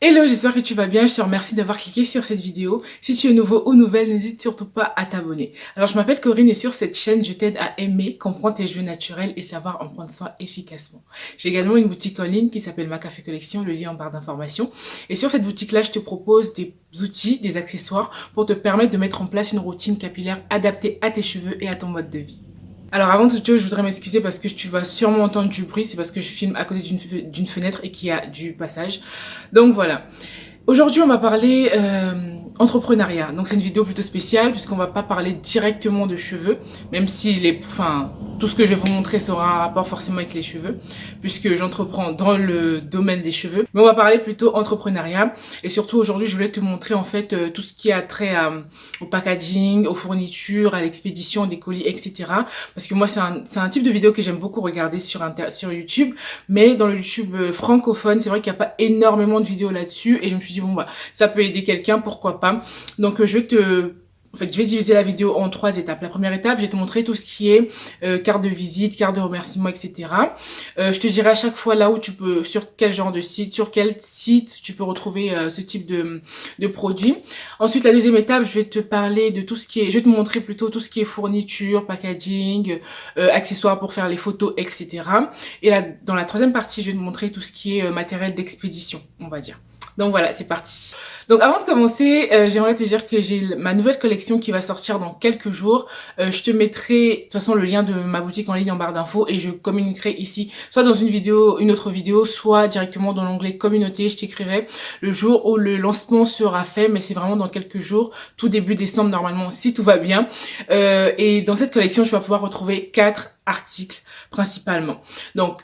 Hello, j'espère que tu vas bien. Je te remercie d'avoir cliqué sur cette vidéo. Si tu es nouveau ou nouvelle, n'hésite surtout pas à t'abonner. Alors, je m'appelle Corinne et sur cette chaîne, je t'aide à aimer, comprendre tes cheveux naturels et savoir en prendre soin efficacement. J'ai également une boutique en ligne qui s'appelle Ma Café Collection, le lien en barre d'information. Et sur cette boutique-là, je te propose des outils, des accessoires pour te permettre de mettre en place une routine capillaire adaptée à tes cheveux et à ton mode de vie. Alors avant toute chose, je voudrais m'excuser parce que tu vas sûrement entendre du bruit, c'est parce que je filme à côté d'une fenêtre et qu'il y a du passage. Donc voilà. Aujourd'hui, on va parler entrepreneuriat. Donc c'est une vidéo plutôt spéciale puisqu'on va pas parler directement de cheveux, même si tout ce que je vais vous montrer sera un rapport forcément avec les cheveux, puisque j'entreprends dans le domaine des cheveux. Mais on va parler plutôt entrepreneuriat. Et surtout aujourd'hui, je voulais te montrer en fait tout ce qui a trait au packaging, aux fournitures, à l'expédition des colis, etc. Parce que moi, c'est un type de vidéo que j'aime beaucoup regarder sur YouTube. Mais dans le YouTube francophone, c'est vrai qu'il n'y a pas énormément de vidéos là-dessus. Et je me suis dit, bon, bah, ça peut aider quelqu'un, pourquoi pas. Donc, je vais diviser la vidéo en 3 étapes. La première étape, je vais te montrer tout ce qui est carte de visite, carte de remerciement, etc. Je te dirai à chaque fois là où tu peux, sur quel genre de site, sur quel site tu peux retrouver ce type de produit. Ensuite, la deuxième étape, je vais te parler de tout ce qui est, je vais te montrer plutôt tout ce qui est fourniture, packaging, accessoires pour faire les photos, etc. Et là, dans la troisième partie, je vais te montrer tout ce qui est matériel d'expédition, on va dire. Donc voilà, c'est parti. Donc avant de commencer, j'aimerais te dire que j'ai ma nouvelle collection qui va sortir dans quelques jours. Je te mettrai de toute façon le lien de ma boutique en ligne en barre d'infos et je communiquerai ici, soit dans une autre vidéo, soit directement dans l'onglet communauté. Je t'écrirai le jour où le lancement sera fait, mais c'est vraiment dans quelques jours, tout début décembre normalement, si tout va bien. Et dans cette collection, tu vas pouvoir retrouver 4 articles principalement. Donc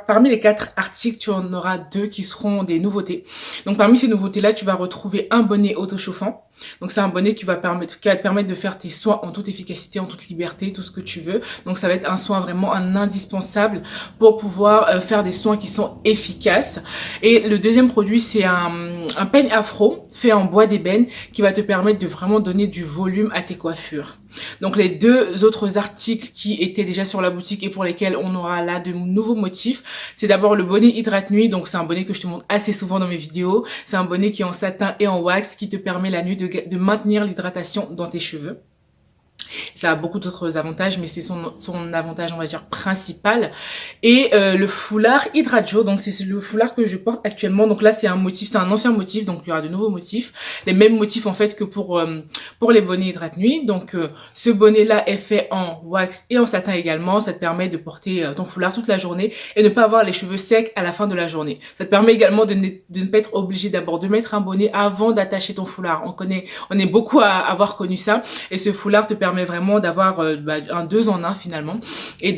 parmi les 4 articles, tu en auras 2 qui seront des nouveautés. Donc parmi ces nouveautés-là, tu vas retrouver un bonnet autochauffant. Donc c'est un bonnet qui va te permettre de faire tes soins en toute efficacité, en toute liberté, tout ce que tu veux. Donc ça va être un soin vraiment un indispensable pour pouvoir faire des soins qui sont efficaces. Et le deuxième produit, c'est un peigne afro fait en bois d'ébène qui va te permettre de vraiment donner du volume à tes coiffures. Donc les 2 autres articles qui étaient déjà sur la boutique et pour lesquels on aura là de nouveaux motifs, c'est d'abord le bonnet hydrate nuit. Donc c'est un bonnet que je te montre assez souvent dans mes vidéos. C'est un bonnet qui est en satin et en wax qui te permet la nuit de maintenir l'hydratation dans tes cheveux. Ça a beaucoup d'autres avantages, mais c'est son avantage, on va dire, principal. Et le foulard Hydrajo, donc c'est le foulard que je porte actuellement. Donc là, c'est un motif, c'est un ancien motif, donc il y aura de nouveaux motifs. Les mêmes motifs, en fait, que pour les bonnets Hydrate Nuit. Donc ce bonnet-là est fait en wax et en satin également. Ça te permet de porter ton foulard toute la journée et ne pas avoir les cheveux secs à la fin de la journée. Ça te permet également de ne pas être obligé d'abord de mettre un bonnet avant d'attacher ton foulard. On est beaucoup à avoir connu ça. Et ce foulard te permet vraiment d'avoir un 2 en 1 finalement et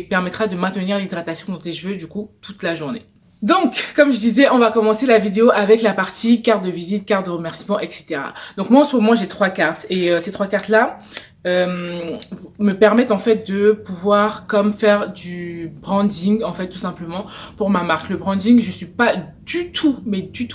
permettra de maintenir l'hydratation dans tes cheveux du coup toute la journée. Donc, comme je disais, on va commencer la vidéo avec la partie carte de visite, carte de remerciement, etc. Donc moi en ce moment j'ai 3 cartes et ces 3 cartes là me permettent en fait de pouvoir comme faire du branding en fait tout simplement pour ma marque. Le branding, je suis pas du tout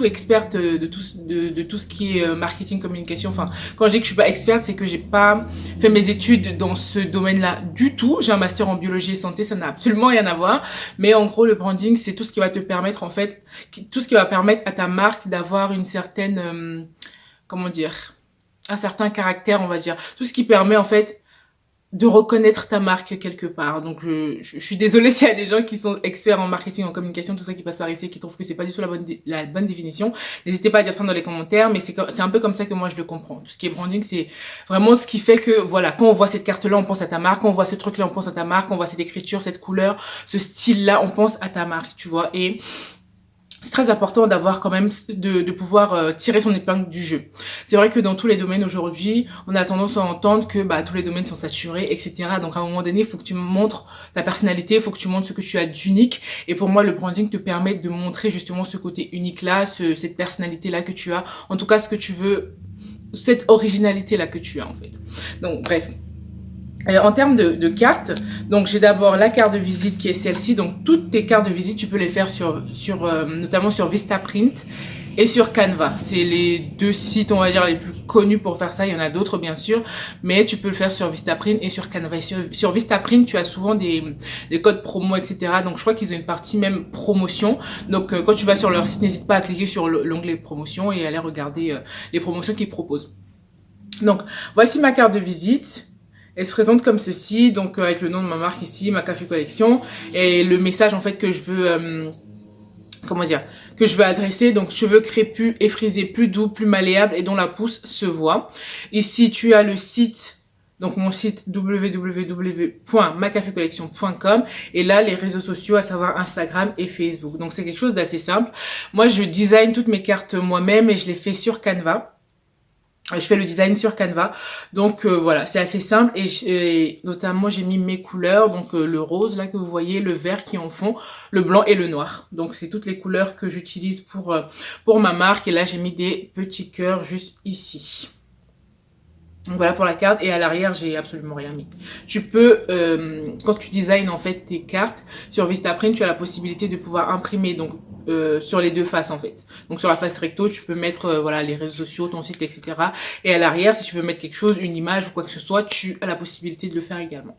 experte de tout ce qui est marketing, communication. Enfin, quand je dis que je suis pas experte, c'est que j'ai pas fait mes études dans ce domaine-là du tout. J'ai un master en biologie et santé, ça n'a absolument rien à voir. Mais en gros, le branding, c'est tout ce qui va te permettre en fait, tout ce qui va permettre à ta marque d'avoir une certaine, comment dire, un certain caractère, on va dire. Tout ce qui permet, en fait, de reconnaître ta marque quelque part. Donc, je suis désolée s'il y a des gens qui sont experts en marketing, en communication, tout ça qui passe par ici, qui trouvent que c'est pas du tout la bonne définition. N'hésitez pas à dire ça dans les commentaires, mais c'est un peu comme ça que moi je le comprends. Tout ce qui est branding, c'est vraiment ce qui fait que, voilà, quand on voit cette carte-là, on pense à ta marque, quand on voit ce truc-là, on pense à ta marque, quand on voit cette écriture, cette couleur, ce style-là, on pense à ta marque, tu vois. Et c'est très important d'avoir quand même de pouvoir tirer son épingle du jeu. C'est vrai que dans tous les domaines aujourd'hui, on a tendance à entendre que tous les domaines sont saturés, etc. Donc à un moment donné, il faut que tu montres ta personnalité, il faut que tu montres ce que tu as d'unique. Et pour moi, le branding te permet de montrer justement ce côté unique-là, cette personnalité-là que tu as. En tout cas, ce que tu veux, cette originalité-là que tu as en fait. Donc bref. En termes de cartes, donc j'ai d'abord la carte de visite qui est celle-ci. Donc toutes tes cartes de visite, tu peux les faire notamment sur Vistaprint et sur Canva. C'est les deux sites, on va dire, les plus connus pour faire ça. Il y en a d'autres, bien sûr, mais tu peux le faire sur Vistaprint et sur Canva. Et sur Vistaprint, tu as souvent des codes promo, etc. Donc je crois qu'ils ont une partie même promotion. Donc quand tu vas sur leur site, n'hésite pas à cliquer sur l'onglet promotion et aller regarder les promotions qu'ils proposent. Donc voici ma carte de visite. Elle se présente comme ceci, donc avec le nom de ma marque ici, McAfee Collection, et le message en fait que je veux, que je veux adresser. Donc cheveux crépus et frisés, plus doux, plus malléables et dont la pousse se voit. Ici tu as le site, donc mon site www.macafeecollection.com, et là les réseaux sociaux, à savoir Instagram et Facebook. Donc c'est quelque chose d'assez simple. Moi je design toutes mes cartes moi-même et je les fais sur Canva. Je fais le design sur Canva, donc voilà, c'est assez simple, et notamment j'ai mis mes couleurs, donc le rose là que vous voyez, le vert qui est en fond, le blanc et le noir. Donc c'est toutes les couleurs que j'utilise pour ma marque, et là j'ai mis des petits cœurs juste ici. Donc voilà pour la carte, et à l'arrière j'ai absolument rien mis. Tu peux, quand tu designs en fait tes cartes sur Vistaprint, tu as la possibilité de pouvoir imprimer donc sur les deux faces en fait. Donc sur la face recto, tu peux mettre voilà les réseaux sociaux, ton site, etc. Et à l'arrière, si tu veux mettre quelque chose, une image ou quoi que ce soit, tu as la possibilité de le faire également.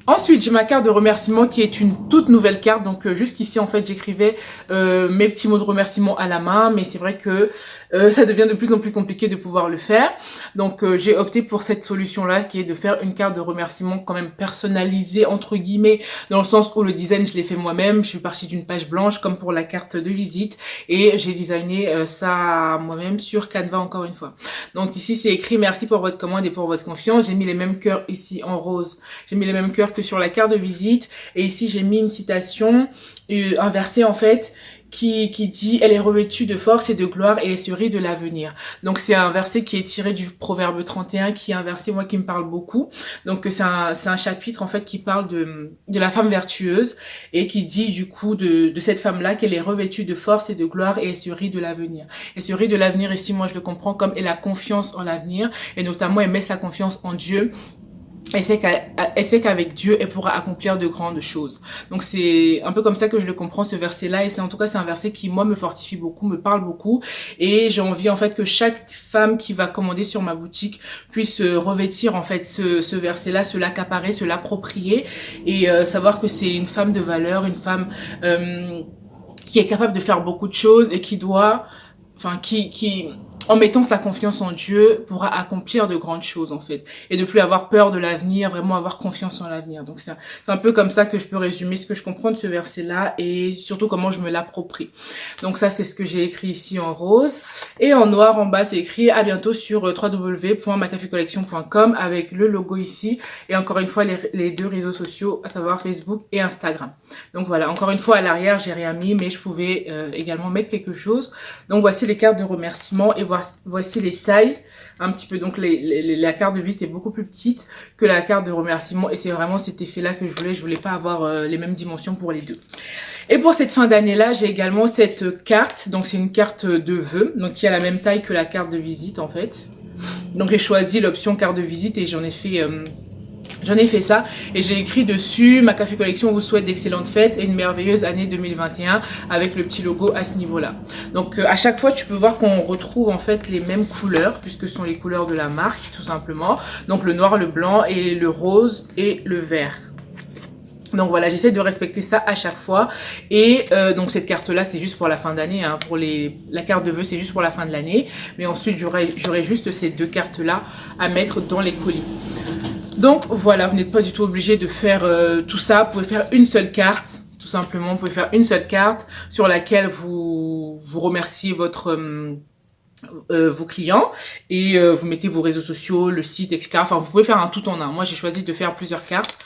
Ensuite, j'ai ma carte de remerciement qui est une toute nouvelle carte. Donc jusqu'ici, en fait, j'écrivais mes petits mots de remerciement à la main. Mais c'est vrai que ça devient de plus en plus compliqué de pouvoir le faire. Donc j'ai opté pour cette solution-là qui est de faire une carte de remerciement quand même personnalisée, entre guillemets, dans le sens où le design, je l'ai fait moi-même. Je suis partie d'une page blanche comme pour la carte de visite. Et j'ai designé ça moi-même sur Canva encore une fois. Donc ici, c'est écrit « Merci pour votre commande et pour votre confiance ». J'ai mis les mêmes cœurs ici en rose. J'ai mis les mêmes cœurs que sur la carte de visite, et ici j'ai mis une citation, un verset en fait qui dit « Elle est revêtue de force et de gloire et elle se rit de l'avenir ». Donc c'est un verset qui est tiré du Proverbe 31, qui est un verset moi qui me parle beaucoup. Donc c'est un chapitre en fait qui parle de la femme vertueuse, et qui dit du coup de cette femme-là qu'elle est revêtue de force et de gloire et elle se rit de l'avenir. Elle se rit de l'avenir ici, moi je le comprends comme elle a confiance en l'avenir, et notamment elle met sa confiance en Dieu. Elle sait qu'avec Dieu, elle pourra accomplir de grandes choses. Donc c'est un peu comme ça que je le comprends, ce verset-là. Et c'est en tout cas, c'est un verset qui, moi, me fortifie beaucoup, me parle beaucoup. Et j'ai envie, en fait, que chaque femme qui va commander sur ma boutique puisse revêtir, en fait, ce verset-là, se l'accaparer, se l'approprier, et savoir que c'est une femme de valeur, une femme qui est capable de faire beaucoup de choses, et qui doit... Enfin, qui en mettant sa confiance en Dieu, pourra accomplir de grandes choses, en fait. Et ne plus avoir peur de l'avenir, vraiment avoir confiance en l'avenir. Donc, c'est un peu comme ça que je peux résumer ce que je comprends de ce verset-là, et surtout comment je me l'approprie. Donc, ça, c'est ce que j'ai écrit ici en rose. Et en noir, en bas, c'est écrit « À bientôt » sur www.macafeecollection.com, avec le logo ici. Et encore une fois, les deux réseaux sociaux, à savoir Facebook et Instagram. Donc, voilà. Encore une fois, à l'arrière, j'ai rien mis, mais je pouvais également mettre quelque chose. Donc, voici les cartes de remerciement, et voici les tailles un petit peu. Donc la carte de visite est beaucoup plus petite que la carte de remerciement, et c'est vraiment cet effet là que je voulais pas avoir les mêmes dimensions pour les deux. Et pour cette fin d'année là, j'ai également cette carte. Donc c'est une carte de vœux, donc qui a la même taille que la carte de visite en fait. Donc j'ai choisi l'option carte de visite, et j'en ai fait ça, et j'ai écrit dessus « McAfee Collection vous souhaite d'excellentes fêtes et une merveilleuse année 2021 » avec le petit logo à ce niveau-là. Donc à chaque fois, tu peux voir qu'on retrouve en fait les mêmes couleurs, puisque ce sont les couleurs de la marque tout simplement. Donc le noir, le blanc, et le rose et le vert. Donc voilà, j'essaie de respecter ça à chaque fois. Et donc cette carte-là, c'est juste pour la fin d'année. Hein. La carte de vœux, c'est juste pour la fin de l'année. Mais ensuite, j'aurai juste ces deux cartes-là à mettre dans les colis. Donc voilà, vous n'êtes pas du tout obligé de faire tout ça. Vous pouvez faire une seule carte, tout simplement. Vous pouvez faire une seule carte sur laquelle vous remerciez vos clients, et vous mettez vos réseaux sociaux, le site, etc. Enfin, vous pouvez faire un tout en un. Moi, j'ai choisi de faire plusieurs cartes,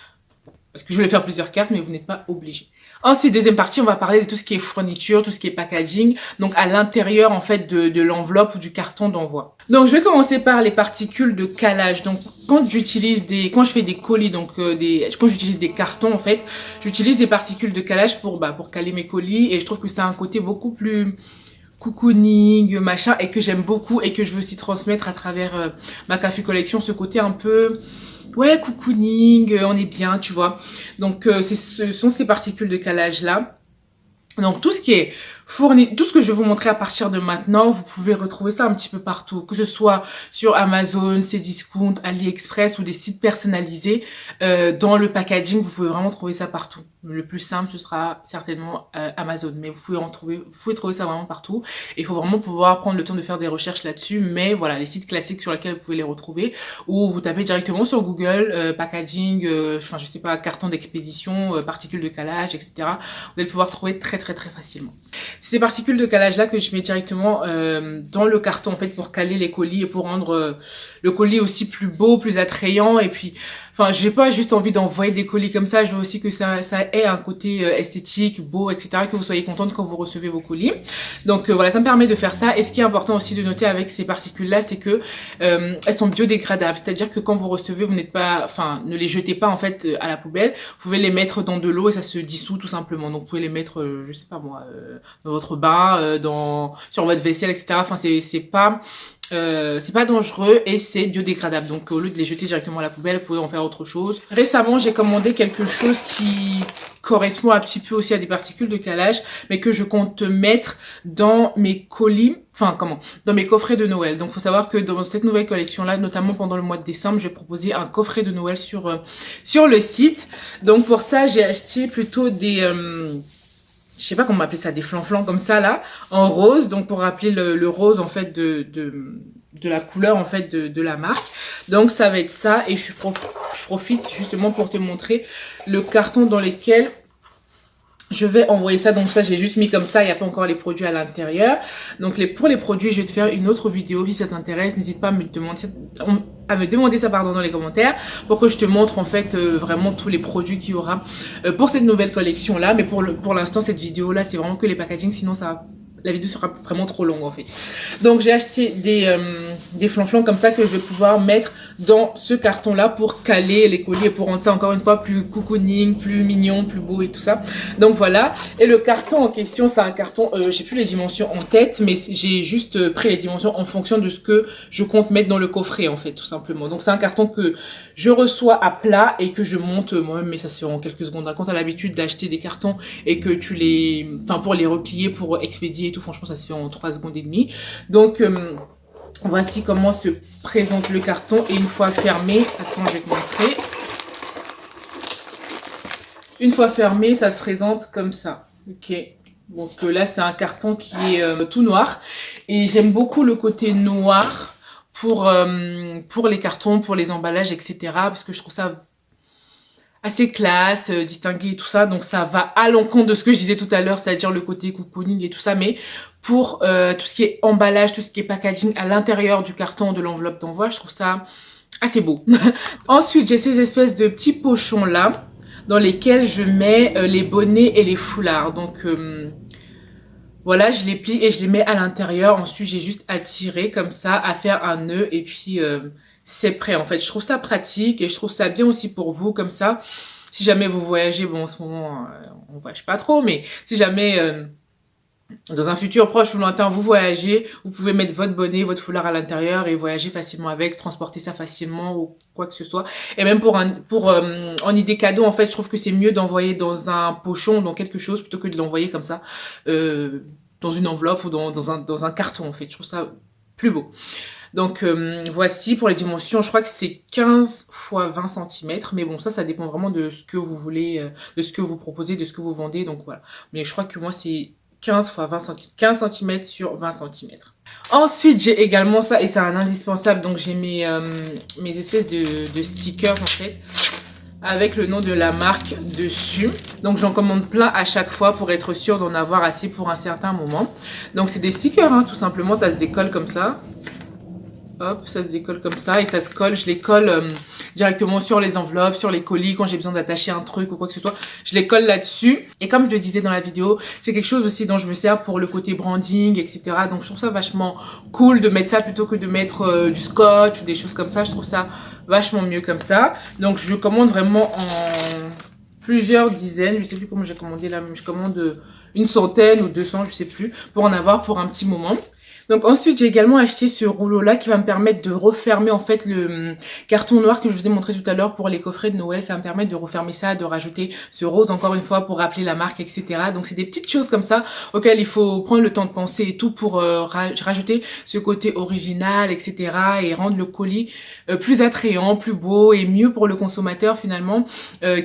parce que je voulais faire plusieurs cartes, mais vous n'êtes pas obligé. Ensuite, deuxième partie, on va parler de tout ce qui est fourniture, tout ce qui est packaging, donc à l'intérieur en fait de l'enveloppe ou du carton d'envoi. Donc je vais commencer par les particules de calage. Donc quand je fais des colis, donc quand j'utilise des cartons en fait, j'utilise des particules de calage pour caler mes colis, et je trouve que ça a un côté beaucoup plus cocooning, machin, et que j'aime beaucoup et que je veux aussi transmettre à travers ma Café Collection, ce côté un peu, ouais, cocooning, on est bien, tu vois. Donc, ce sont ces particules de calage là. Donc tout ce qui est fourni, tout ce que je vais vous montrer à partir de maintenant, vous pouvez retrouver ça un petit peu partout, que ce soit sur Amazon, Cdiscount, AliExpress ou des sites personnalisés. Dans le packaging, vous pouvez vraiment trouver ça partout. Le plus simple, ce sera certainement Amazon, mais vous pouvez trouver ça vraiment partout. Et il faut vraiment pouvoir prendre le temps de faire des recherches là-dessus. Mais voilà, les sites classiques sur lesquels vous pouvez les retrouver, ou vous tapez directement sur Google, packaging, enfin je sais pas, carton d'expédition, particules de calage, etc. Vous allez pouvoir trouver très facilement. C'est ces particules de calage là que je mets directement dans le carton en fait pour caler les colis et pour rendre le colis aussi plus beau, plus attrayant. Et puis enfin j'ai pas juste envie d'envoyer des colis comme ça, je veux aussi que ça ait un côté esthétique, beau, etc., que vous soyez contente quand vous recevez vos colis. Donc voilà, ça me permet de faire ça. Et ce qui est important aussi de noter avec ces particules là, c'est que elles sont biodégradables, c'est-à-dire que quand vous recevez, vous n'êtes pas, enfin ne les jetez pas en fait à la poubelle, vous pouvez les mettre dans de l'eau et ça se dissout tout simplement. Donc vous pouvez les mettre je sais pas moi, dans votre bain, sur votre vaisselle, etc. Enfin c'est pas dangereux et c'est biodégradable. Donc au lieu de les jeter directement à la poubelle, vous pouvez en faire autre chose. Récemment, j'ai commandé quelque chose qui correspond un petit peu aussi à des particules de calage, mais que je compte mettre dans mes colis, dans mes coffrets de Noël. Donc faut savoir que dans cette nouvelle collection là, notamment pendant le mois de décembre, je vais proposer un coffret de Noël sur le site. Donc pour ça, j'ai acheté plutôt des je sais pas comment appeler ça, des flancs comme ça là, en rose, donc pour rappeler le rose en fait de la couleur en fait de la marque. Donc ça va être ça, et je profite justement pour te montrer le carton dans lequel je vais envoyer ça. Donc ça j'ai juste mis comme ça, il n'y a pas encore les produits à l'intérieur. Donc pour les produits, je vais te faire une autre vidéo si ça t'intéresse. N'hésite pas à me demander ça dans les commentaires pour que je te montre en fait vraiment tous les produits qu'il y aura pour cette nouvelle collection là. Mais pour l'instant cette vidéo là c'est vraiment que les packaging, sinon la vidéo sera vraiment trop longue en fait. Donc j'ai acheté des flancs comme ça que je vais pouvoir mettre dans ce carton là pour caler les colis et pour rendre ça encore une fois plus cocooning, plus mignon, plus beau et tout ça. Donc voilà. Et le carton en question, c'est un carton, j'ai plus les dimensions en tête, mais j'ai juste pris les dimensions en fonction de ce que je compte mettre dans le coffret en fait, tout simplement. Donc c'est un carton que je reçois à plat et que je monte moi-même, mais ça se fait en quelques secondes. Quand tu as l'habitude d'acheter des cartons et que pour les replier, pour expédier et tout, franchement ça se fait en 3 secondes et demie. Donc voici comment se présente le carton, et une fois fermé, attends je vais te montrer. Une fois fermé, ça se présente comme ça. Ok. Donc là c'est un carton qui est tout noir, et j'aime beaucoup le côté noir pour les cartons, pour les emballages, etc. Parce que je trouve ça assez classe, distingué et tout ça. Donc ça va à l'encontre de ce que je disais tout à l'heure, c'est-à-dire le côté cocooning et tout ça. Mais pour tout ce qui est emballage, tout ce qui est packaging à l'intérieur du carton, de l'enveloppe d'envoi, je trouve ça assez beau. Ensuite, j'ai ces espèces de petits pochons là, dans lesquels je mets les bonnets et les foulards. Donc voilà, je les plie et je les mets à l'intérieur. Ensuite, j'ai juste à tirer comme ça, à faire un nœud, et puis c'est prêt en fait. Je trouve ça pratique et je trouve ça bien aussi pour vous comme ça. Si jamais vous voyagez, bon en ce moment on voyage pas trop, mais si jamais dans un futur proche ou lointain vous voyagez, vous pouvez mettre votre bonnet, votre foulard à l'intérieur et voyager facilement avec, transporter ça facilement ou quoi que ce soit. Et même en idée cadeau, en fait, je trouve que c'est mieux d'envoyer dans un pochon, dans quelque chose, plutôt que de l'envoyer comme ça dans une enveloppe ou dans un carton en fait. Je trouve ça plus beau. Donc voici pour les dimensions, je crois que c'est 15 x 20 cm, mais bon ça dépend vraiment de ce que vous voulez, de ce que vous proposez, de ce que vous vendez, donc voilà. Mais je crois que moi c'est 15 x 20 cm, 15 cm sur 20 cm. Ensuite j'ai également ça, et c'est un indispensable, donc j'ai mes espèces de stickers en fait, avec le nom de la marque dessus. Donc j'en commande plein à chaque fois pour être sûre d'en avoir assez pour un certain moment. Donc c'est des stickers hein, tout simplement, ça se décolle comme ça. Hop, ça se décolle comme ça et ça se colle. Je les colle directement sur les enveloppes, sur les colis, quand j'ai besoin d'attacher un truc ou quoi que ce soit. Je les colle là-dessus. Et comme je le disais dans la vidéo, c'est quelque chose aussi dont je me sers pour le côté branding, etc. Donc je trouve ça vachement cool de mettre ça plutôt que de mettre du scotch ou des choses comme ça. Je trouve ça vachement mieux comme ça. Donc je commande vraiment plusieurs dizaines, je sais plus comment j'ai commandé là, mais je commande une centaine ou 200, je sais plus, pour en avoir pour un petit moment. Donc ensuite, j'ai également acheté ce rouleau-là qui va me permettre de refermer en fait le carton noir que je vous ai montré tout à l'heure pour les coffrets de Noël. Ça va me permettre de refermer ça, de rajouter ce rose encore une fois pour rappeler la marque, etc. Donc c'est des petites choses comme ça auxquelles il faut prendre le temps de penser et tout pour rajouter ce côté original, etc. et rendre le colis plus attrayant, plus beau et mieux pour le consommateur finalement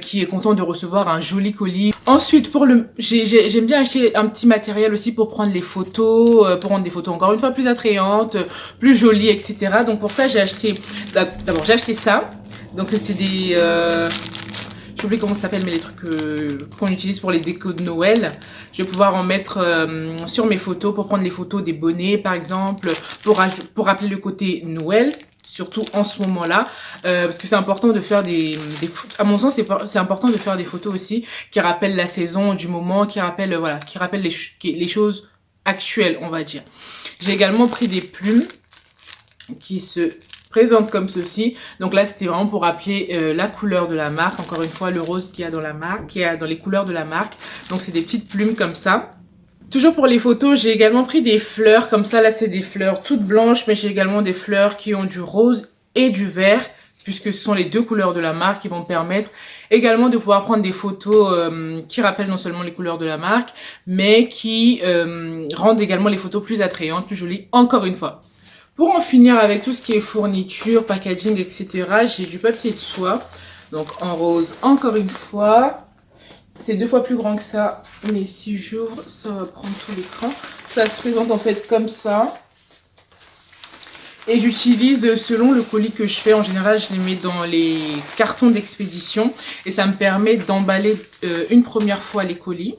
qui est content de recevoir un joli colis. Ensuite, j'aime bien acheter un petit matériel aussi pour prendre les photos, pour rendre des photos encore une fois plus attrayantes, plus jolies, etc. Donc pour ça, j'ai acheté ça. Donc c'est des j'oublie comment ça s'appelle, mais les trucs qu'on utilise pour les décos de Noël. Je vais pouvoir en mettre sur mes photos pour prendre les photos des bonnets par exemple, pour rappeler le côté Noël. Surtout en ce moment-là, parce que c'est important de faire à mon sens, c'est important de faire des photos aussi qui rappellent la saison du moment, qui rappellent les choses actuelles, on va dire. J'ai également pris des plumes qui se présentent comme ceci. Donc là, c'était vraiment pour rappeler la couleur de la marque. Encore une fois, le rose qu'il y a dans la marque, qu'il y a dans les couleurs de la marque. Donc c'est des petites plumes comme ça. Toujours pour les photos, j'ai également pris des fleurs comme ça. Là, c'est des fleurs toutes blanches, mais j'ai également des fleurs qui ont du rose et du vert, puisque ce sont les deux couleurs de la marque qui vont me permettre également de pouvoir prendre des photos qui rappellent non seulement les couleurs de la marque, mais qui rendent également les photos plus attrayantes, plus jolies, encore une fois. Pour en finir avec tout ce qui est fourniture, packaging, etc., j'ai du papier de soie, donc en rose, encore une fois. C'est 2 fois plus grand que ça, mais si j'ouvre, ça va prendre tout l'écran. Ça se présente en fait comme ça. Et j'utilise selon le colis que je fais. En général, je les mets dans les cartons d'expédition. Et ça me permet d'emballer une première fois les colis,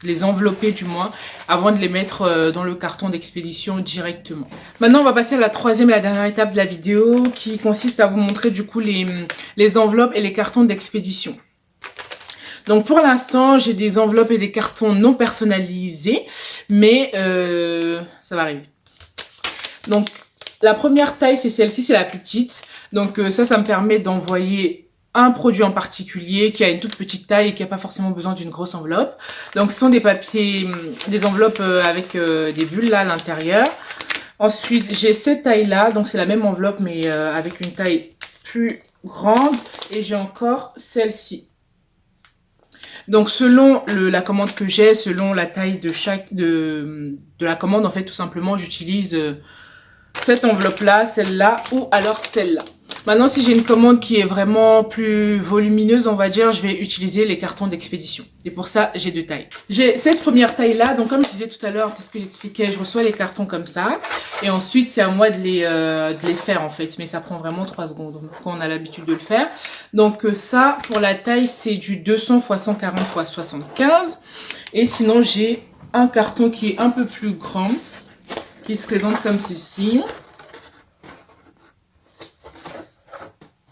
les envelopper du moins, avant de les mettre dans le carton d'expédition directement. Maintenant, on va passer à la troisième et la dernière étape de la vidéo, qui consiste à vous montrer du coup les enveloppes et les cartons d'expédition. Donc pour l'instant, j'ai des enveloppes et des cartons non personnalisés, mais ça va arriver. Donc la première taille, c'est celle-ci, c'est la plus petite. Donc ça me permet d'envoyer un produit en particulier qui a une toute petite taille et qui n'a pas forcément besoin d'une grosse enveloppe. Donc ce sont des papiers, des enveloppes avec des bulles là à l'intérieur. Ensuite, j'ai cette taille-là, donc c'est la même enveloppe mais avec une taille plus grande. Et j'ai encore celle-ci. Donc selon la commande que j'ai, selon la taille de la commande, en fait tout simplement j'utilise cette enveloppe-là, celle-là ou alors celle-là. Maintenant, si j'ai une commande qui est vraiment plus volumineuse, on va dire, je vais utiliser les cartons d'expédition. Et pour ça, j'ai 2 tailles. J'ai cette première taille-là, donc comme je disais tout à l'heure, c'est ce que j'expliquais, je reçois les cartons comme ça. Et ensuite, c'est à moi de les faire en fait. Mais ça prend vraiment 3 secondes, donc on a l'habitude de le faire. Donc ça, pour la taille, c'est du 200 x 140 x 75. Et sinon, j'ai un carton qui est un peu plus grand, qui se présente comme ceci.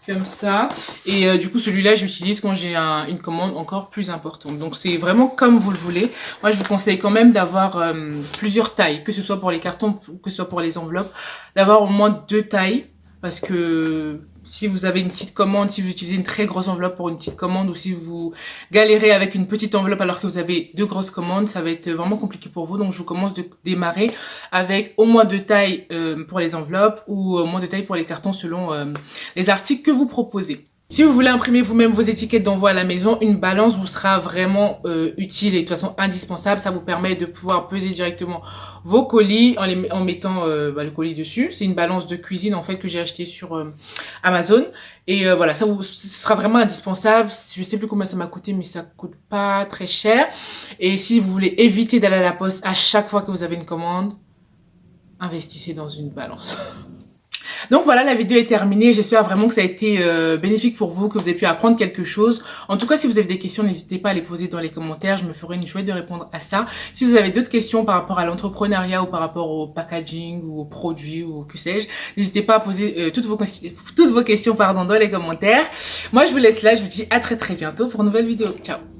Comme ça, et du coup celui-là j'utilise quand j'ai une commande encore plus importante. Donc c'est vraiment comme vous le voulez. Moi je vous conseille quand même d'avoir plusieurs tailles, que ce soit pour les cartons, que ce soit pour les enveloppes, d'avoir au moins 2 tailles, parce que si vous avez une petite commande, si vous utilisez une très grosse enveloppe pour une petite commande, ou si vous galérez avec une petite enveloppe alors que vous avez 2 grosses commandes, ça va être vraiment compliqué pour vous. Donc je vous commence de démarrer avec au moins 2 tailles pour les enveloppes, ou au moins 2 tailles pour les cartons selon les articles que vous proposez. Si vous voulez imprimer vous-même vos étiquettes d'envoi à la maison, une balance vous sera vraiment utile et de toute façon indispensable. Ça vous permet de pouvoir peser directement vos colis en mettant le colis dessus. C'est une balance de cuisine en fait que j'ai acheté sur Amazon. Et voilà, ce sera vraiment indispensable. Je sais plus combien ça m'a coûté, mais ça coûte pas très cher. Et si vous voulez éviter d'aller à la poste à chaque fois que vous avez une commande, investissez dans une balance. Donc voilà, la vidéo est terminée. J'espère vraiment que ça a été bénéfique pour vous, que vous avez pu apprendre quelque chose. En tout cas, si vous avez des questions, n'hésitez pas à les poser dans les commentaires. Je me ferai une joie de répondre à ça. Si vous avez d'autres questions par rapport à l'entrepreneuriat ou par rapport au packaging ou aux produits ou que sais-je, n'hésitez pas à poser toutes vos questions dans les commentaires. Moi, je vous laisse là. Je vous dis à très bientôt pour une nouvelle vidéo. Ciao!